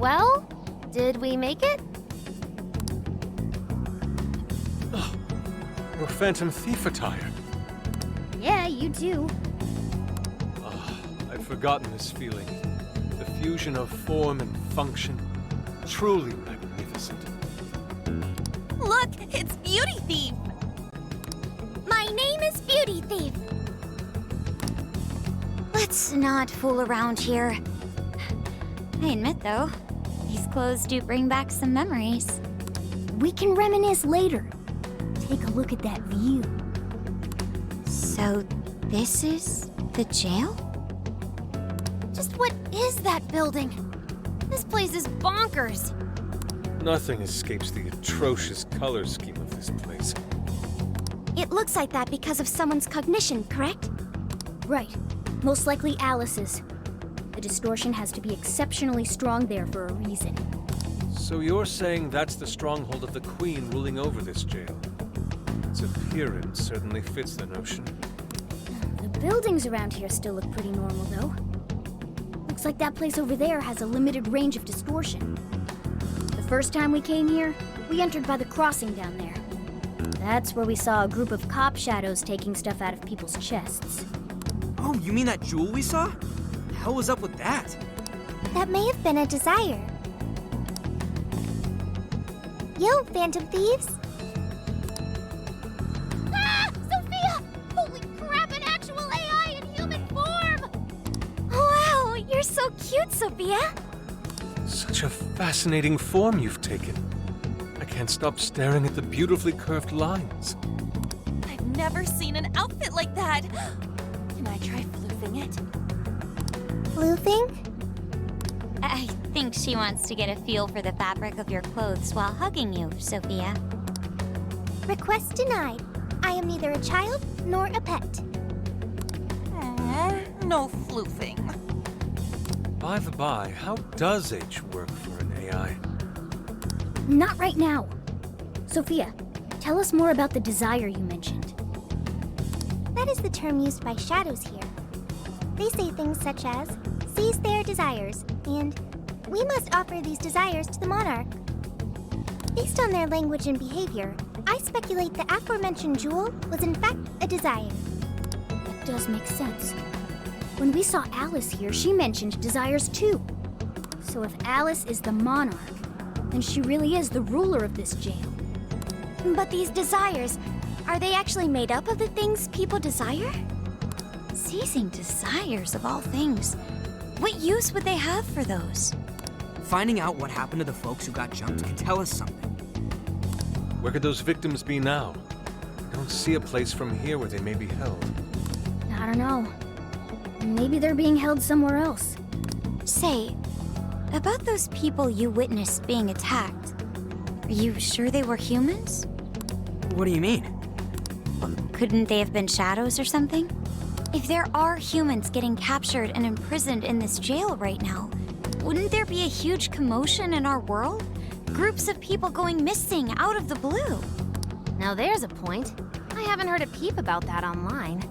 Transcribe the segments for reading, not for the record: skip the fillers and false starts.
Well, did we make it? Oh, your Phantom Thief attire. Yeah, you too. Oh, I'd forgotten this feeling. The fusion of form and function. Truly magnificent. Look, it's Beauty Thief! My name is Beauty Thief. Let's not fool around here. I admit, though, these clothes do bring back some memories. We can reminisce later. Take a look at that view. So, this is the jail? Just what is that building? This place is bonkers. Nothing escapes the atrocious color scheme of this place. It looks like that because of someone's cognition, correct? Right. Most likely Alice's. The distortion has to be exceptionally strong there for a reason. So you're saying that's the stronghold of the Queen ruling over this jail? Its appearance certainly fits the notion. The buildings around here still look pretty normal, though. Looks like that place over there has a limited range of distortion. The first time we came here, we entered by the crossing down there. That's where we saw a group of cop shadows taking stuff out of people's chests. Oh, you mean that jewel we saw? The hell was up with that? That may have been a desire. Yo, Phantom Thieves! Ah! Sophia! Holy crap, an actual AI in human form! Wow, you're so cute, Sophia! Such a fascinating form you've taken. I can't stop staring at the beautifully curved lines. I've never seen an outfit like that! Can I try floofing it? Floofing? I think she wants to get a feel for the fabric of your clothes while hugging you, Sophia. Request denied. I am neither a child nor a pet. No floofing. By the by, how does H work for an AI? Not right now. Sophia, tell us more about the desire you mentioned. That is the term used by shadows here. They say things such as, seize their desires, and we must offer these desires to the monarch. Based on their language and behavior, I speculate the aforementioned jewel was in fact a desire. That does make sense. When we saw Alice here, she mentioned desires too. So if Alice is the monarch, then she really is the ruler of this jail. But these desires, are they actually made up of the things people desire? Seizing desires of all things. What use would they have for those? Finding out what happened to the folks who got jumped can tell us something. Where could those victims be now? I don't see a place from here where they may be held. I don't know. Maybe they're being held somewhere else. Say, about those people you witnessed being attacked, are you sure they were humans? What do you mean? Couldn't they have been shadows or something? If there are humans getting captured and imprisoned in this jail right now, wouldn't there be a huge commotion in our world? Groups of people going missing out of the blue. Now there's a point. I haven't heard a peep about that online.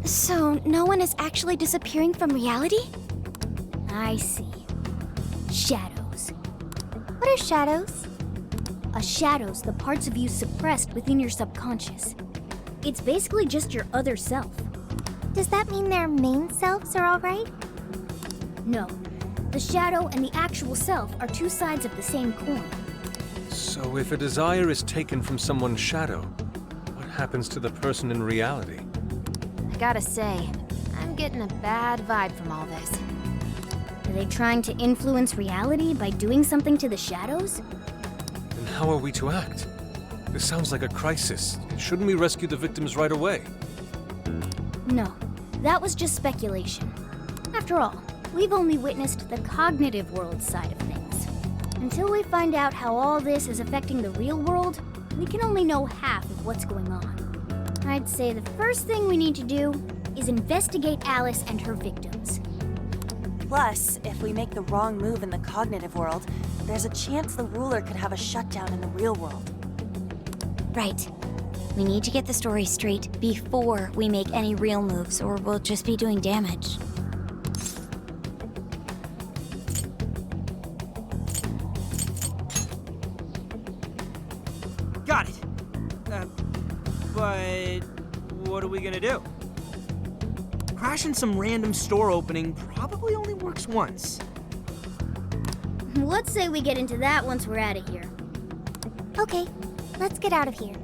So, no one is actually disappearing from reality? I see. Shadows. What are shadows? A shadow's the parts of you suppressed within your subconscious. It's basically just your other self. Does that mean their main selves are alright? No. The shadow and the actual self are two sides of the same coin. So if a desire is taken from someone's shadow, what happens to the person in reality? I gotta say, I'm getting a bad vibe from all this. Are they trying to influence reality by doing something to the shadows? Then how are we to act? This sounds like a crisis. Shouldn't we rescue the victims right away? No, that was just speculation. After all, we've only witnessed the cognitive world side of things. Until we find out how all this is affecting the real world, we can only know half of what's going on. I'd say the first thing we need to do is investigate Alice and her victims. Plus, if we make the wrong move in the cognitive world, there's a chance the ruler could have a shutdown in the real world. Right. We need to get the story straight before we make any real moves, or we'll just be doing damage. what are we gonna do? Crashing some random store opening probably only works once. Let's say we get into that once we're out of here. Okay, let's get out of here.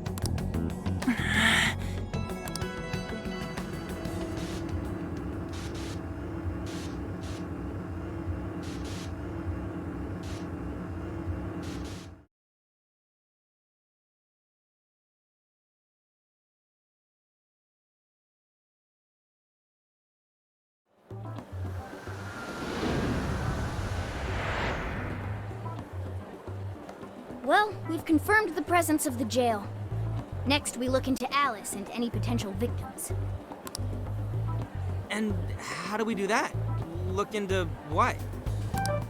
Well, we've confirmed the presence of the jail. Next, we look into Alice and any potential victims. And how do we do that? Look into what?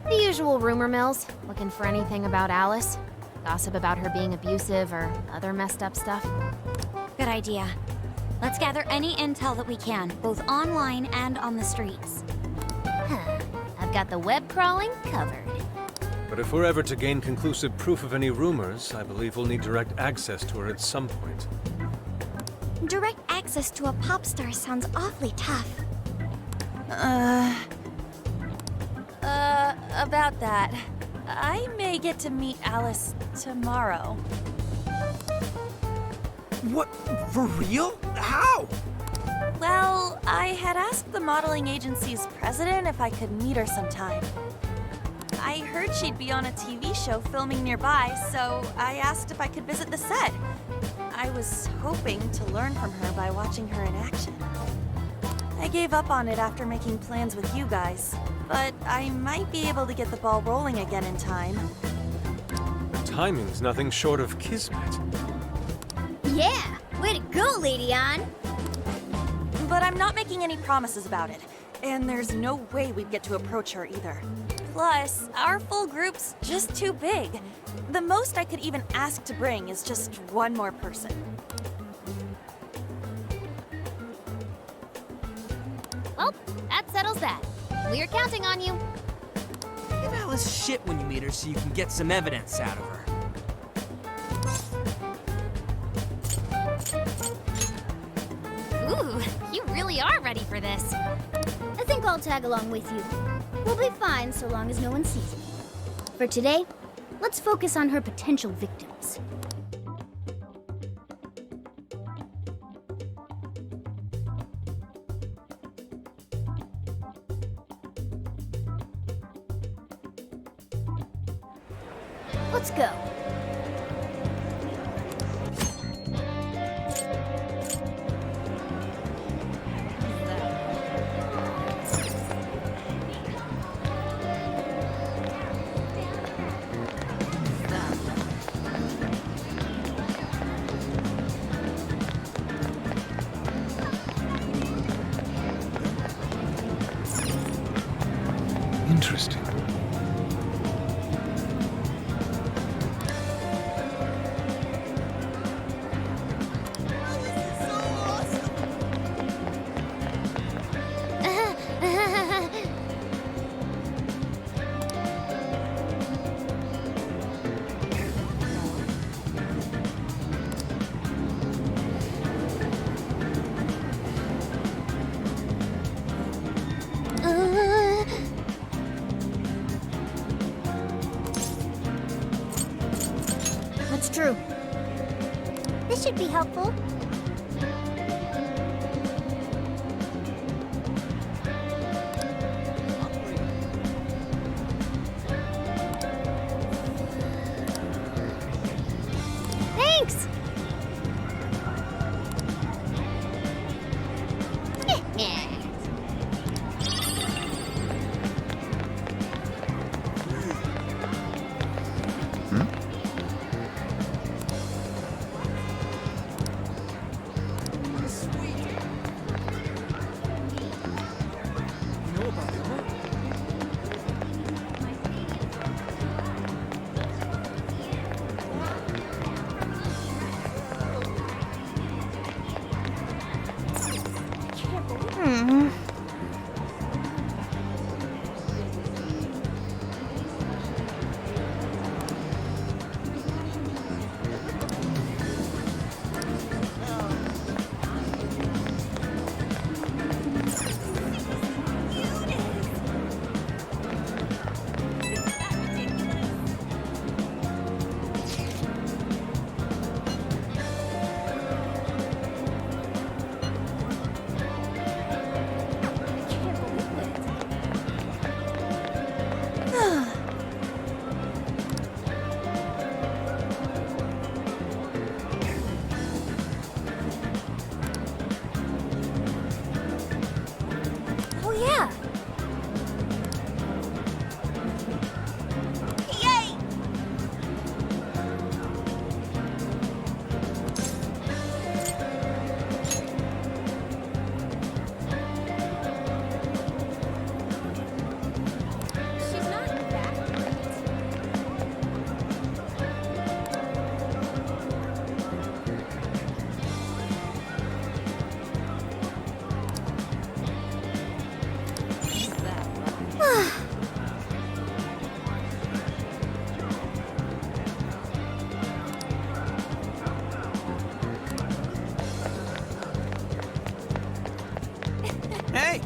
The usual rumor mills, looking for anything about Alice. Gossip about her being abusive or other messed up stuff. Good idea. Let's gather any intel that we can, both online and on the streets. I've got the web crawling covered. But if we're ever to gain conclusive proof of any rumors, I believe we'll need direct access to her at some point. Direct access to a pop star sounds awfully tough. About that. I may get to meet Alice tomorrow. What? For real? How? Well, I had asked the modeling agency's president if I could meet her sometime. I heard she'd be on a TV show filming nearby, so I asked if I could visit the set. I was hoping to learn from her by watching her in action. I gave up on it after making plans with you guys, but I might be able to get the ball rolling again in time. Timing's nothing short of kismet. Yeah! Way to go, Lady Ann! But I'm not making any promises about it, and there's no way we'd get to approach her either. Plus, our full group's just too big. The most I could even ask to bring is just one more person. Well, that settles that. We're counting on you. Give Alice shit when you meet her so you can get some evidence out of her. Ooh, you really are ready for this. I think I'll tag along with you. We'll be fine so long as no one sees me. For today, let's focus on her potential victims. Let's go. Interesting. That's true. This should be helpful. Thanks! Hey!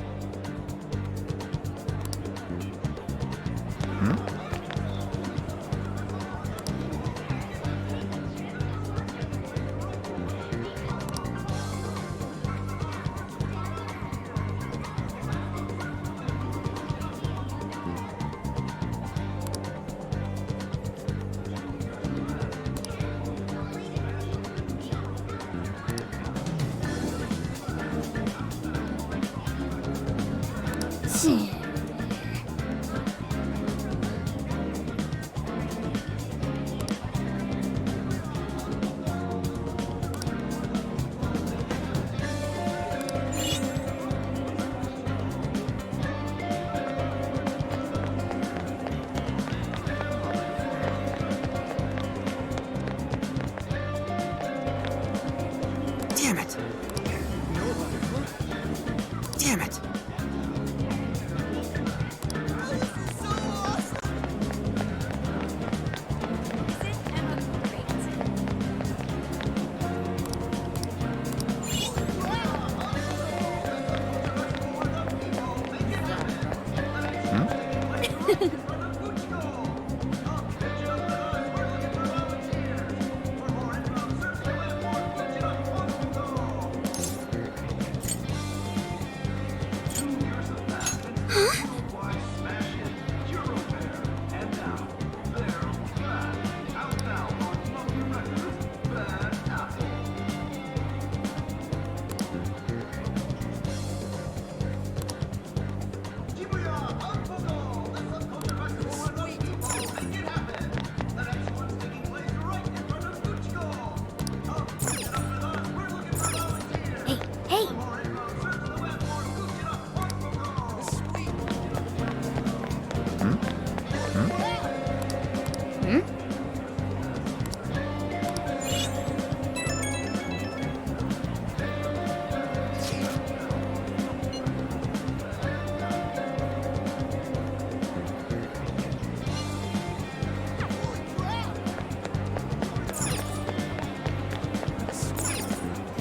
Damn it! Damn it! Hey!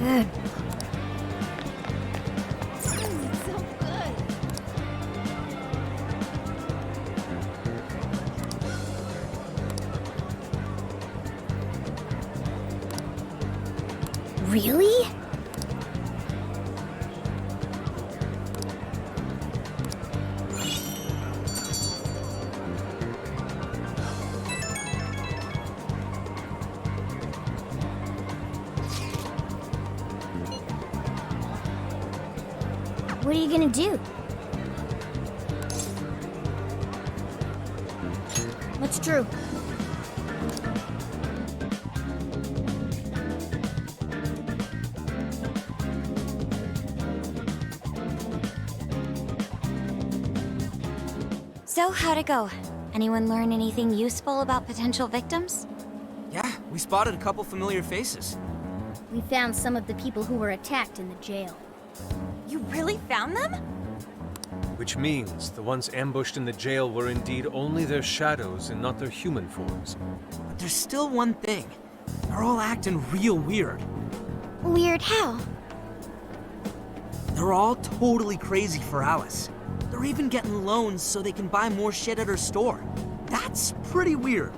Good. Really? What are you gonna do? What's true? So, how'd it go? Anyone learn anything useful about potential victims? Yeah, we spotted a couple familiar faces. We found some of the people who were attacked in the jail. You really found them? Which means the ones ambushed in the jail were indeed only their shadows and not their human forms. But there's still one thing. They're all acting real weird. Weird how? They're all totally crazy for Alice. They're even getting loans so they can buy more shit at her store. That's pretty weird.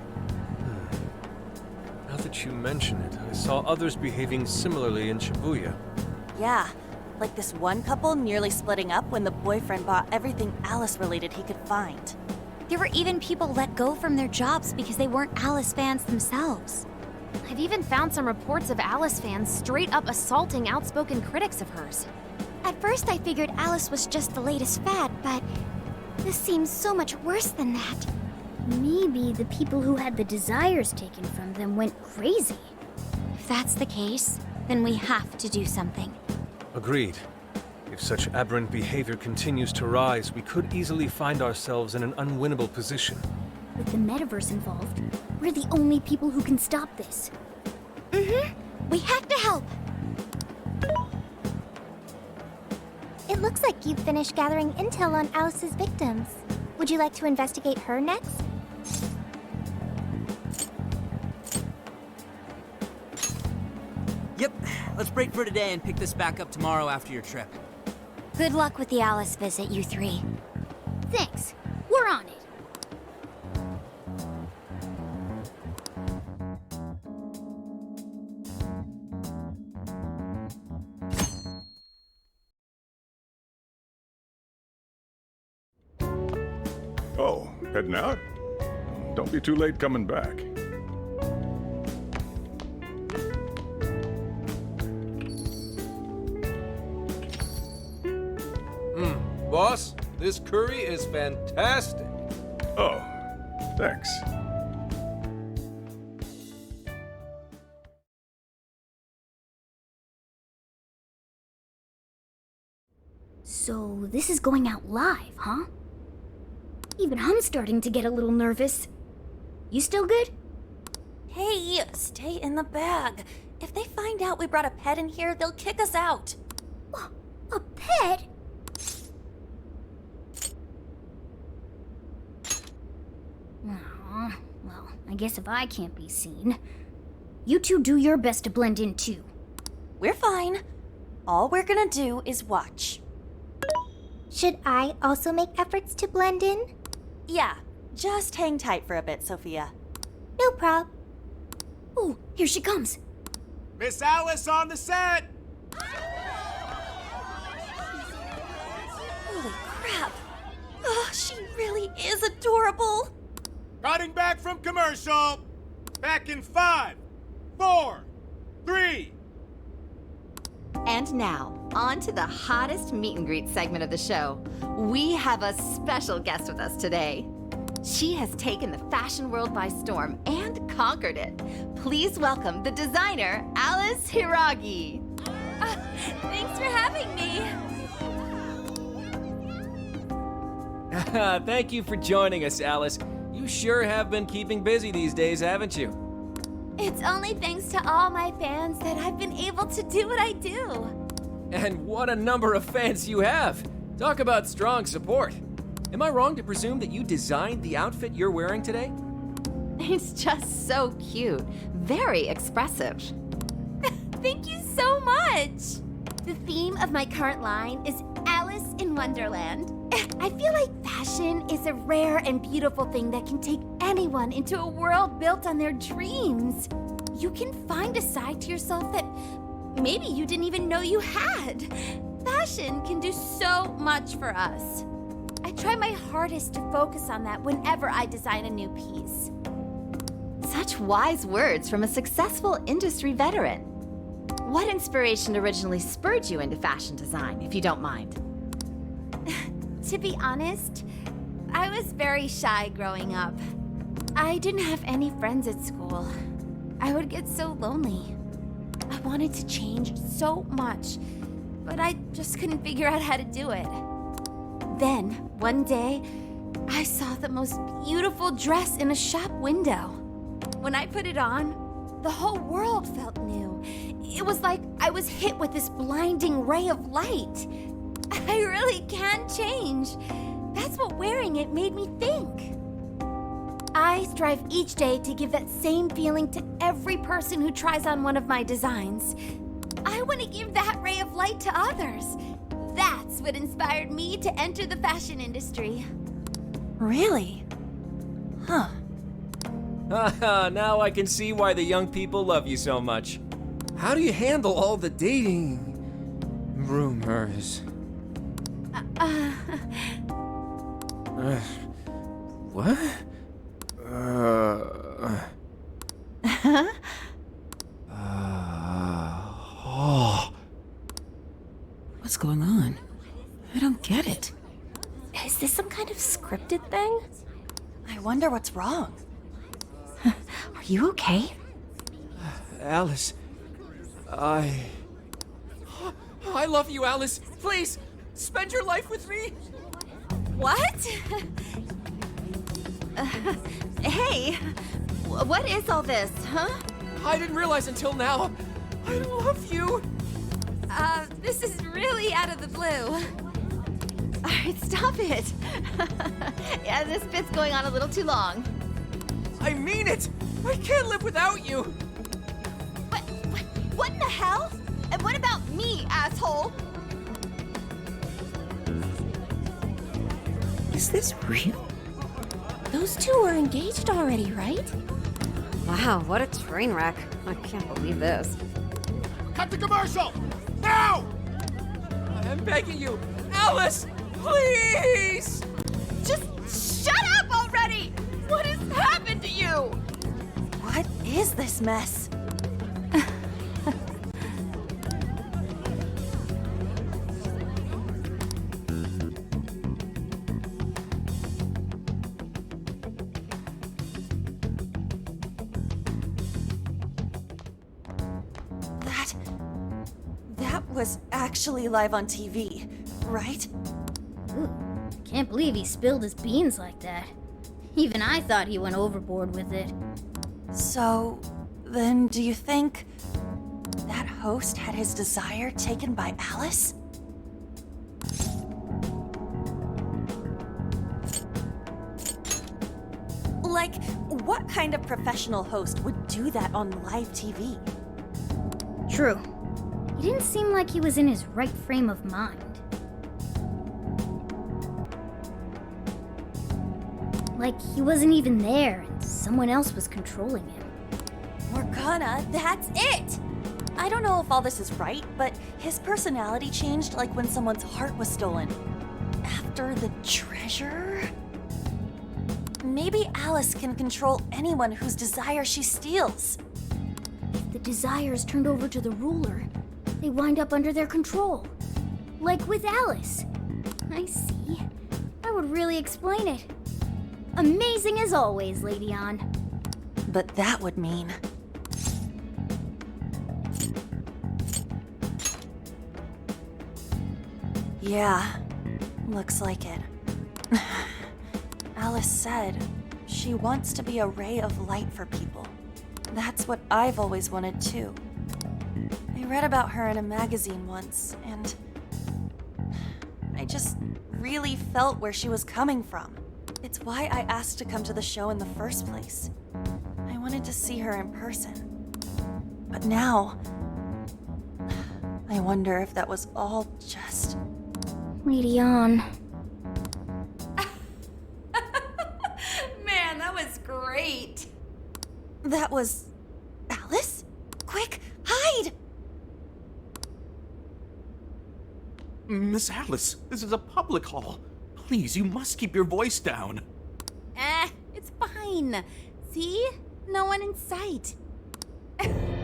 Now that you mention it, I saw others behaving similarly in Shibuya. Yeah. Like this one couple nearly splitting up when the boyfriend bought everything Alice-related he could find. There were even people let go from their jobs because they weren't Alice fans themselves. I've even found some reports of Alice fans straight up assaulting outspoken critics of hers. At first I figured Alice was just the latest fad, but this seems so much worse than that. Maybe the people who had the desires taken from them went crazy. If that's the case, then we have to do something. Agreed. If such aberrant behavior continues to rise, we could easily find ourselves in an unwinnable position. With the metaverse involved, we're the only people who can stop this. We have to help! It looks like you've finished gathering intel on Alice's victims. Would you like to investigate her next? Yep, let's break for today and pick this back up tomorrow after your trip. Good luck with the Alice visit, you three. Thanks. We're on it. Oh, heading out? Don't be too late coming back. Boss, this curry is fantastic. Oh, thanks. So this is going out live, huh? Even I'm starting to get a little nervous. You still good? Hey, stay in the bag. If they find out we brought a pet in here, they'll kick us out. A pet? Aw, well, I guess if I can't be seen, you two do your best to blend in too. We're fine. All we're gonna do is watch. Should I also make efforts to blend in? Yeah, just hang tight for a bit, Sophia. No prob. Oh, here she comes. Miss Alice on the set! Holy crap! Oh, she really is adorable! Cutting back from commercial! Back in 5, 4, 3. And now, on to the hottest meet and greet segment of the show. We have a special guest with us today. She has taken the fashion world by storm and conquered it. Please welcome the designer, Alice Hiragi. Thanks for having me! Thank you for joining us, Alice. You sure have been keeping busy these days, haven't you? It's only thanks to all my fans that I've been able to do what I do. And what a number of fans you have! Talk about strong support. Am I wrong to presume that you designed the outfit you're wearing today? It's just so cute. Very expressive. Thank you so much! The theme of my current line is Alice in Wonderland. I feel like fashion is a rare and beautiful thing that can take anyone into a world built on their dreams. You can find a side to yourself that maybe you didn't even know you had. Fashion can do so much for us. I try my hardest to focus on that whenever I design a new piece. Such wise words from a successful industry veteran. What inspiration originally spurred you into fashion design, if you don't mind? To be honest, I was very shy growing up. I didn't have any friends at school. I would get so lonely. I wanted to change so much, but I just couldn't figure out how to do it. Then, one day, I saw the most beautiful dress in a shop window. When I put it on, the whole world felt new. It was like I was hit with this blinding ray of light. I really can change. That's what wearing it made me think. I strive each day to give that same feeling to every person who tries on one of my designs. I want to give that ray of light to others. That's what inspired me to enter the fashion industry. Really? Huh. Haha, now I can see why the young people love you so much. How do you handle all the dating rumors? What? What's going on? I don't get it. Is this some kind of scripted thing? I wonder what's wrong. Are you okay? Alice, I love you, Alice. Please, spend your life with me. What? Hey, what is all this, huh? I didn't realize until now. I love you. This is really out of the blue. All right, stop it. Yeah, this bit's going on a little too long. I mean it. I can't live without you. What in the hell? And what about me, asshole? Is this real? Those two were engaged already, right? Wow, what a train wreck. I can't believe this. Cut the commercial! Now! I'm begging you, Alice, please! Just shut up already! What has happened to you? What is this mess? That was actually live on TV, right? Ooh, can't believe he spilled his beans like that. Even I thought he went overboard with it. So, then do you think that host had his desire taken by Alice? Like, what kind of professional host would do that on live TV? True. He didn't seem like he was in his right frame of mind. Like he wasn't even there and someone else was controlling him. Morgana, that's it! I don't know if all this is right, but his personality changed like when someone's heart was stolen. After the treasure? Maybe Alice can control anyone whose desire she steals. If the desires turned over to the ruler, they wind up under their control. Like with Alice. I see. That would really explain it. Amazing as always, Lady Ann. But that would mean... Yeah, looks like it. Alice said she wants to be a ray of light for people. That's what I've always wanted too. I read about her in a magazine once, and I just really felt where she was coming from. It's why I asked to come to the show in the first place. I wanted to see her in person. But now, I wonder if that was all just... Lady Ann. Man, that was great. That was... Alice? Quick, hide! Miss Alice, this is a public hall. Please, you must keep your voice down. It's fine. See? No one in sight.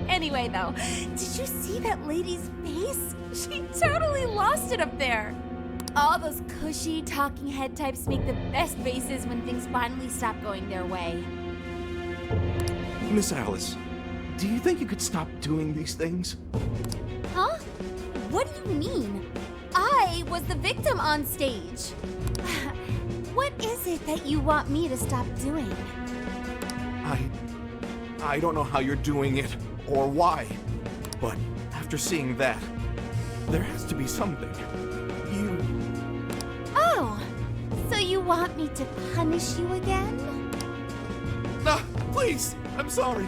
Anyway, though, did you see that lady's face? She totally lost it up there. All those cushy talking head types make the best faces when things finally stop going their way. Miss Alice, do you think you could stop doing these things? Huh? What do you mean? I was the victim on stage. What is it that you want me to stop doing? I don't know how you're doing it or why, but after seeing that, there has to be something. Oh, so you want me to punish you again? No, please, I'm sorry.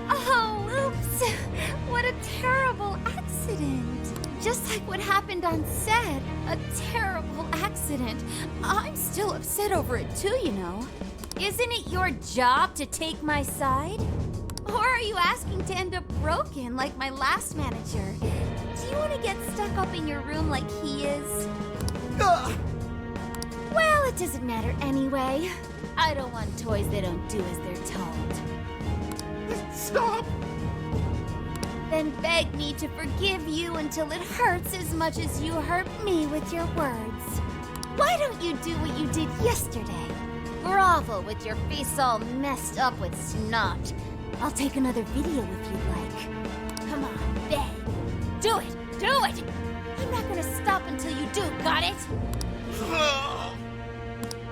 Oh, oops. What a terrible accident. Just like what happened on set. A terrible accident. I'm still upset over it too, you know. Isn't it your job to take my side? Or are you asking to end up broken like my last manager? Do you want to get stuck up in your room like he is? Well, it doesn't matter anyway. I don't want toys that don't do as they're told. Stop! Then beg me to forgive you until it hurts as much as you hurt me with your words. Why don't you do what you did yesterday? Grovel with your face all messed up with snot. I'll take another video if you'd like. Come on, beg. Do it! Do it! I'm not gonna stop until you do, got it?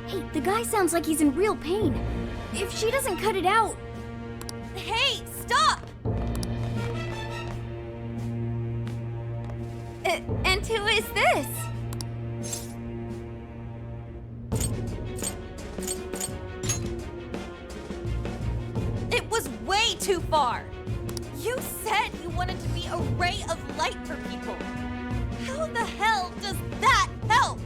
Hey, the guy sounds like he's in real pain. If she doesn't cut it out... Hey, stop! And who is this? It was way too far! You said you wanted to be a ray of light for people. How the hell does that help?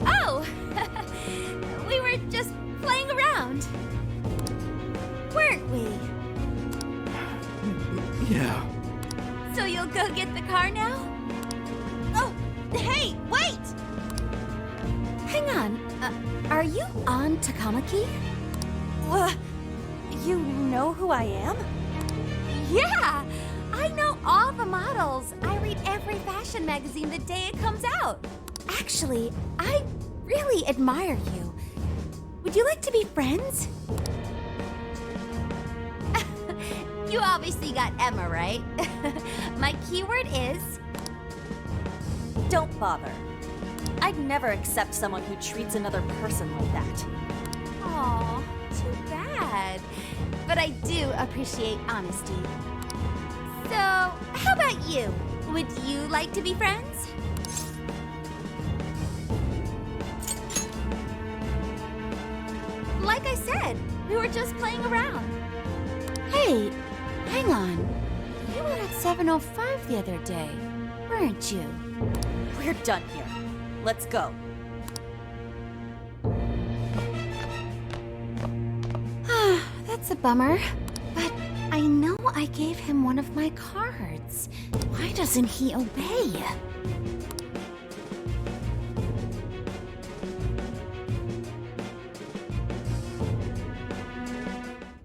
Oh! We were just playing around. Weren't we? Yeah. So you'll go get the car now? Oh, hey, wait! Hang on. Are you on Takamaki? You know who I am? Yeah! I know all the models. I read every fashion magazine the day it comes out. Actually, I really admire you. Would you like to be friends? You obviously got Emma, right? My keyword is... Don't bother. I'd never accept someone who treats another person like that. Aw, too bad. But I do appreciate honesty. So, how about you? Would you like to be friends? Like I said, we were just playing around. Hey, hang on. You were at 7:05 the other day, weren't you? We're done here. Let's go. That's a bummer. But I know I gave him one of my cards. Why doesn't he obey?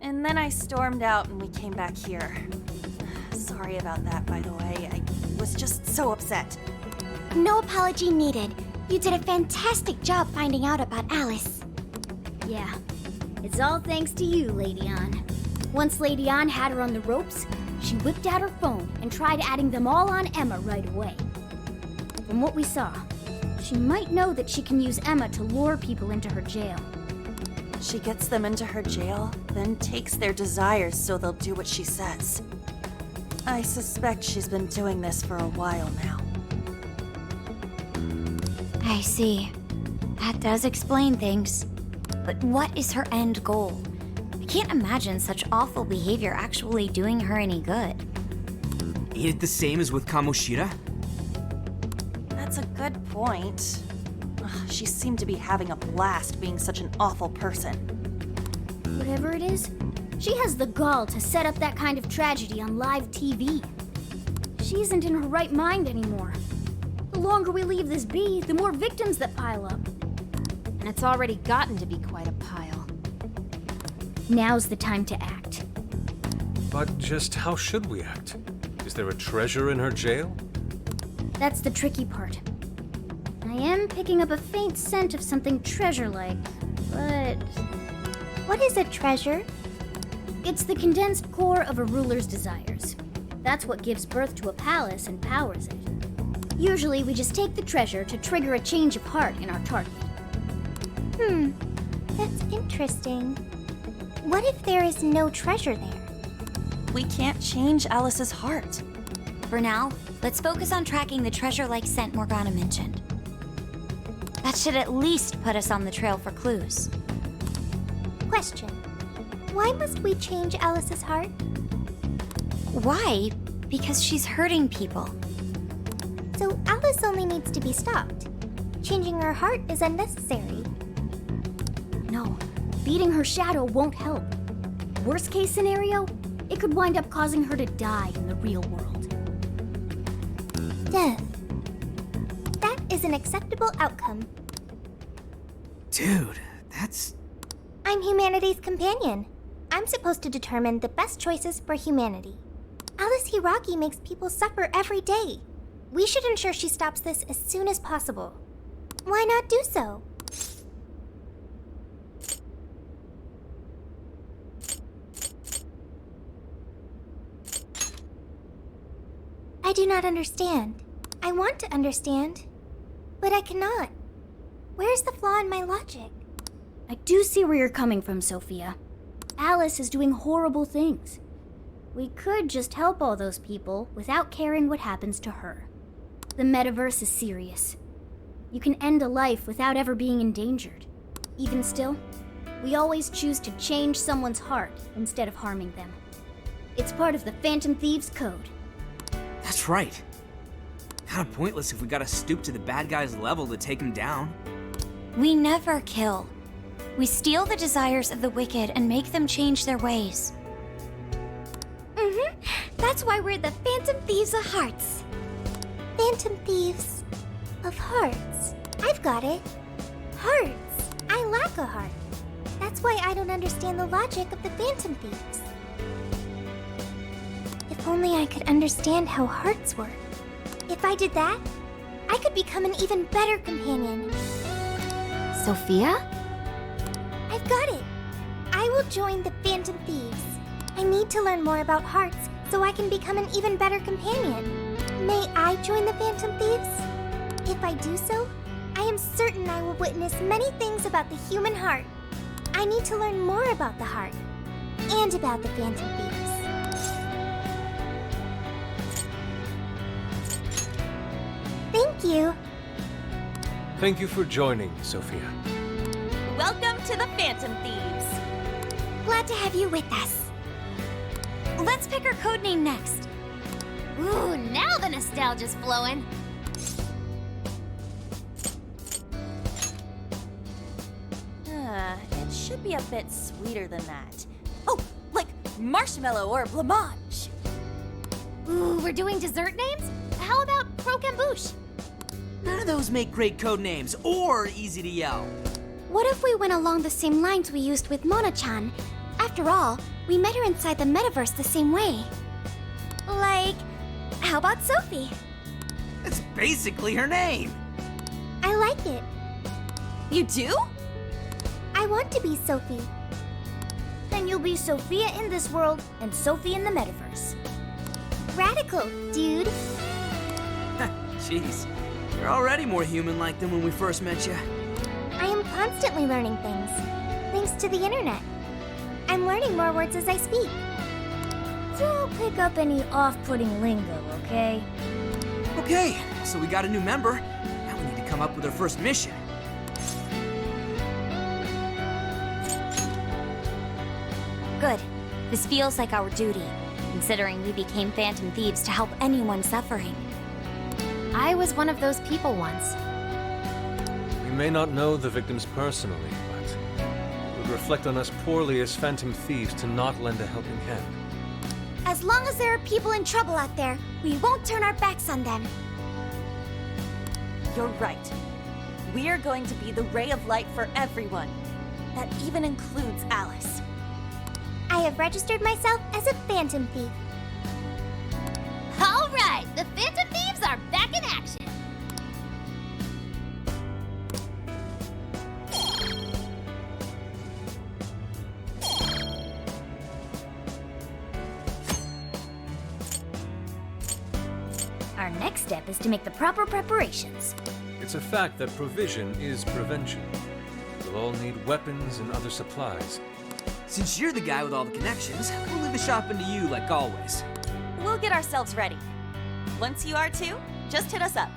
And then I stormed out and we came back here. Sorry about that, by the way. I was just so upset. No apology needed. You did a fantastic job finding out about Alice. Yeah, it's all thanks to you, Lady Ann. Once Lady Ann had her on the ropes, she whipped out her phone and tried adding them all on Emma right away. From what we saw, she might know that she can use Emma to lure people into her jail. She gets them into her jail, then takes their desires so they'll do what she says. I suspect she's been doing this for a while now. I see. That does explain things. But what is her end goal? I can't imagine such awful behavior actually doing her any good. Ain't it the same as with Kamoshida? That's a good point. Ugh, she seemed to be having a blast being such an awful person. Whatever it is, she has the gall to set up that kind of tragedy on live TV. She isn't in her right mind anymore. The longer we leave this be, the more victims that pile up. And it's already gotten to be quite a pile. Now's the time to act. But just how should we act? Is there a treasure in her jail? That's the tricky part. I am picking up a faint scent of something treasure-like, but... What is a treasure? It's the condensed core of a ruler's desires. That's what gives birth to a palace and powers it. Usually, we just take the treasure to trigger a change of heart in our target. That's interesting. What if there is no treasure there? We can't change Alice's heart. For now, let's focus on tracking the treasure-like scent Morgana mentioned. That should at least put us on the trail for clues. Question. Why must we change Alice's heart? Why? Because she's hurting people. So Alice only needs to be stopped. Changing her heart is unnecessary. No, beating her shadow won't help. Worst case scenario, it could wind up causing her to die in the real world. Death. That is an acceptable outcome. Dude, that's... I'm humanity's companion. I'm supposed to determine the best choices for humanity. Alice Hiragi makes people suffer every day. We should ensure she stops this as soon as possible. Why not do so? I do not understand. I want to understand, but I cannot. Where's the flaw in my logic? I do see where you're coming from, Sophia. Alice is doing horrible things. We could just help all those people without caring what happens to her. The metaverse is serious. You can end a life without ever being endangered. Even still, we always choose to change someone's heart instead of harming them. It's part of the Phantom Thieves Code. That's right. Kinda pointless if we gotta stoop to the bad guy's level to take him down. We never kill. We steal the desires of the wicked and make them change their ways. That's why we're the Phantom Thieves of Hearts. Phantom Thieves of Hearts. I've got it. Hearts. I lack a heart. That's why I don't understand the logic of the Phantom Thieves. If only I could understand how hearts work. If I did that, I could become an even better companion. Sophia? I've got it. I will join the Phantom Thieves. I need to learn more about hearts so I can become an even better companion. May I join the Phantom Thieves? If I do so, I am certain I will witness many things about the human heart. I need to learn more about the heart and about the Phantom Thieves. Thank you. Thank you for joining, Sophia. Welcome to the Phantom Thieves. Glad to have you with us. Let's pick our codename next. Ooh, now the nostalgia's flowing. It should be a bit sweeter than that. Oh, like marshmallow or blancmange. Ooh, we're doing dessert names? How about croquembouche? None of those make great code names or easy to yell. What if we went along the same lines we used with Mona-chan? After all, we met her inside the metaverse the same way. Like, how about Sophie? It's basically her name. I like it. You do? I want to be Sophie. Then you'll be Sophia in this world and Sophie in the metaverse. Radical, dude. Jeez, you're already more human-like than when we first met you. I am constantly learning things, thanks to the internet. I'm learning more words as I speak. Don't pick up any off-putting lingo, okay? Okay, so we got a new member. Now we need to come up with our first mission. Good. This feels like our duty, considering we became Phantom Thieves to help anyone suffering. I was one of those people once. We may not know the victims personally, but it would reflect on us poorly as Phantom Thieves to not lend a helping hand. As long as there are people in trouble out there, we won't turn our backs on them. You're right. We are going to be the ray of light for everyone. That even includes Alice. I have registered myself as a Phantom Thief. All right, the Phantom Thieves are back in action. Our next step is to make the proper preparations. It's a fact that provision is prevention. We'll all need weapons and other supplies. Since you're the guy with all the connections, we'll leave the shopping to you like always. We'll get ourselves ready. Once you are too, just hit us up.